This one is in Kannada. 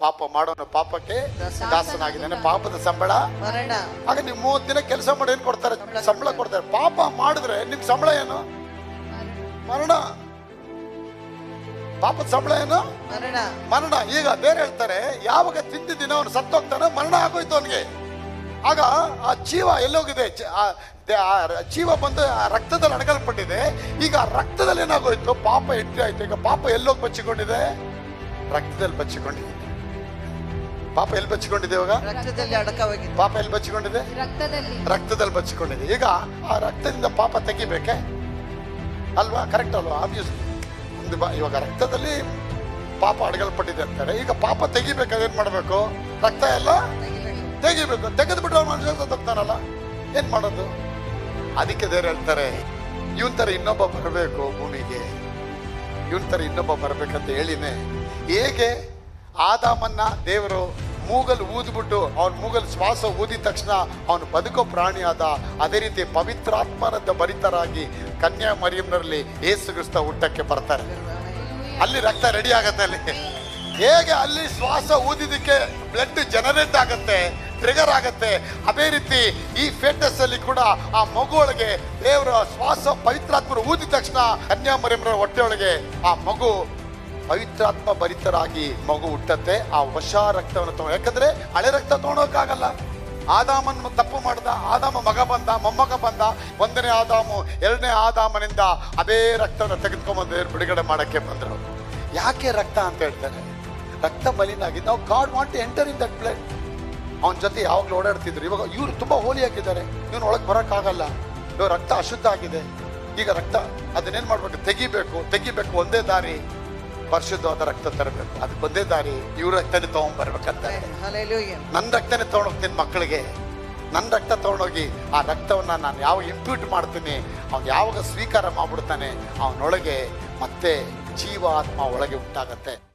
ಪಾಪ ಮಾಡೋನು ಪಾಪಕ್ಕೆ ದಾಸನಾಗಿದ್ದಾನೆ, ಪಾಪದ ಸಂಬಳ ಮರಣ. ಆಗ ನೀವು 30 ದಿನ ಕೆಲಸ ಮಾಡಿ ಏನ್ ಕೊಡ್ತಾರೆ? ಸಂಬಳ ಕೊಡ್ತಾರೆ. ಪಾಪ ಮಾಡಿದ್ರೆ ನಿಮ್ ಸಂಬಳ ಏನು? ಮರಣ. ಪಾಪದ ಸಂಬಳ ಏನು? ಮರಣ. ಮರಣ. ಈಗ ಬೇರೆ ಹೇಳ್ತಾರೆ, ಯಾವಾಗ ತಿಂದಿದ್ದೀನ ಅವನು ಸತ್ತೋಗ್ತಾನೆ, ಮರಣ ಆಗೋಯ್ತು ಅವನಿಗೆ. ಆಗ ಆ ಜೀವ ಎಲ್ಲೋಗಿದೆ? ಜೀವ ಬಂದು ಆ ರಕ್ತದಲ್ಲಿ ಅಡಗಲ್ಪಟ್ಟಿದೆ. ಈಗ ಆ ರಕ್ತದಲ್ಲಿ ಏನಾಗೋಯ್ತು? ಪಾಪ ಎಂಟ್ರಿ ಆಯ್ತು. ಈಗ ಪಾಪ ಎಲ್ಲೋಗಿ ಬಚ್ಚಿಕೊಂಡಿದೆ? ರಕ್ತದಲ್ಲಿ ಬಚ್ಚಿಕೊಂಡಿದೆ. ಪಾಪ ಎಲ್ಲಿ ಬಚ್ಚಿಕೊಂಡಿದೆ? ಇವಾಗ ರಕ್ತದಲ್ಲಿ ಅಡಕವಾಗಿದೆ. ಪಾಪ ಎಲ್ಲಿ ಬಚ್ಚಿಕೊಂಡಿದೆ? ರಕ್ತದಲ್ಲಿ ಬಚ್ಚಿಕೊಂಡಿದೆ. ಈಗ ಆ ರಕ್ತದಿಂದ ಪಾಪ ತೆಗಿಬೇಕೆ ಅಲ್ವಾ? ಕರೆಕ್ಟ್ ಅಲ್ವಾ? ಆಬ್ವಿಯಸ್ಲಿ ಇವಾಗ ರಕ್ತದಲ್ಲಿ ಪಾಪ ಅಡಗಲ್ಪಟ್ಟಿದೆ ಅಂತಾರೆ. ಈಗ ಪಾಪ ತೆಗಿಬೇಕಾದ್ರೆ ಏನ್ ಮಾಡ್ಬೇಕು? ರಕ್ತ ಎಲ್ಲ ತೆಗಿಬೇಕು. ತೆಗೆದ್ಬಿಟ್ಟು ಅವ್ನು ಮನುಷ್ಯ ಸತ್ತೋಗ್ತಾನಲ್ಲ, ಏನ್ ಮಾಡೋದು? ಅದಕ್ಕೆ ದೇವ್ರು ಹೇಳ್ತಾರೆ, ಇವನ್ ತರ ಇನ್ನೊಬ್ಬ ಬರಬೇಕು ಭೂಮಿಗೆ, ಇವನ್ ತರ ಇನ್ನೊಬ್ಬ ಬರ್ಬೇಕಂತ ಹೇಳಿನೇ. ಹೇಗೆ ಆದಾಮನ್ನ ದೇವರು ಮೂಗಲ್ ಊದ್ಬಿಟ್ಟು ಅವನ ಮೂಗಲ್ ಶ್ವಾಸ ಊದಿದ ತಕ್ಷಣ ಅವನು ಬದುಕೋ ಪ್ರಾಣಿ ಆದ, ಅದೇ ರೀತಿ ಪವಿತ್ರಾತ್ಮನದ ಭರಿತರಾಗಿ ಕನ್ಯಾ ಮರಿಯಂನಲ್ಲಿ ಯೇಸು ಕ್ರಿಸ್ತ ಹುಟ್ಟಕ್ಕೆ ಬರ್ತಾರೆ. ಅಲ್ಲಿ ರಕ್ತ ರೆಡಿ ಆಗತ್ತೆ. ಅಲ್ಲಿ ಹೇಗೆ ಅಲ್ಲಿ ಶ್ವಾಸ ಊದಿದಕ್ಕೆ ಬ್ಲಡ್ ಜನರೇಟ್ ಆಗತ್ತೆ, ಟ್ರಿಗರ್ ಆಗತ್ತೆ, ಅದೇ ರೀತಿ ಈ ಫೇಟಸ್ ಅಲ್ಲಿ ಕೂಡ ಆ ಮಗು ಒಳಗೆ ದೇವರ ಶ್ವಾಸ ಪವಿತ್ರಾತ್ಮರು ಊದಿದ ತಕ್ಷಣ ಕನ್ಯಾ ಮರಿಯಮ್ಮರ ಹೊಟ್ಟೆಯೊಳಗೆ ಆ ಮಗು ಪವಿತ್ರಾತ್ಮ ಭರಿತರಾಗಿ ಮಗು ಹುಟ್ಟತ್ತೆ. ಆ ಹೊಸ ರಕ್ತವನ್ನು ತಗೊಂಡು, ಯಾಕಂದ್ರೆ ಹಳೆ ರಕ್ತ ತಗೊಳೋಕ್ಕಾಗಲ್ಲ. ಆದಾಮನ್ ತಪ್ಪು ಮಾಡ್ದ, ಆದಾಮ ಮಗ ಬಂದ, ಮೊಮ್ಮಗ ಬಂದ, 1ನೇ ಆದಾಮು 2ನೇ ಆದಾಮನಿಂದ ಅದೇ ರಕ್ತವನ್ನು ತೆಗೆದುಕೊಂಡ್ಬಂದು ಬಿಡುಗಡೆ ಮಾಡಕ್ಕೆ ಬಂದರು. ಯಾಕೆ ರಕ್ತ ಅಂತ ಹೇಳ್ತಾರೆ? ರಕ್ತ ಮಲಿನಾಗಿ ನಾವು God want to enter in that blood. ಅವನ ಜೊತೆ ಯಾವಾಗಲೂ ಓಡಾಡ್ತಿದ್ರು. ಇವಾಗ ಇವ್ರು ತುಂಬಾ ಹೋಲಿ ಆಗಿದ್ದಾರೆ, ಇವನು ಒಳಗೆ ಬರೋಕ್ಕಾಗಲ್ಲ. ಇವಾಗ ರಕ್ತ ಅಶುದ್ಧ ಆಗಿದೆ. ಈಗ ರಕ್ತ ಅದನ್ನೇನ್ ಮಾಡ್ಬೇಕು? ತೆಗಿಬೇಕು. ಒಂದೇ ದಾರಿ ಪರಿಶುದ್ಧವಾದ ರಕ್ತ ತರಬೇಕು. ಅದಕ್ಕೆ ಒಂದೇ ದಾರಿ ಇವ್ರ ರಕ್ತನೇ ತಗೊಂಡ್ಬರ್ಬೇಕಂತ. ನನ್ನ ರಕ್ತನೇ ತಗೊಂಡೋಗ್ತೀನಿ ಮಕ್ಕಳಿಗೆ. ನನ್ನ ರಕ್ತ ತಗೊಂಡೋಗಿ ಆ ರಕ್ತವನ್ನ ನಾನು ಯಾವಾಗ ಇಂಪ್ಯೂಟ್ ಮಾಡ್ತೀನಿ, ಅವ್ನು ಯಾವಾಗ ಸ್ವೀಕಾರ ಮಾಡ್ಬಿಡ್ತಾನೆ, ಅವನೊಳಗೆ ಮತ್ತೆ ಜೀವ ಆತ್ಮ ಒಳಗೆ ಉಂಟಾಗತ್ತೆ.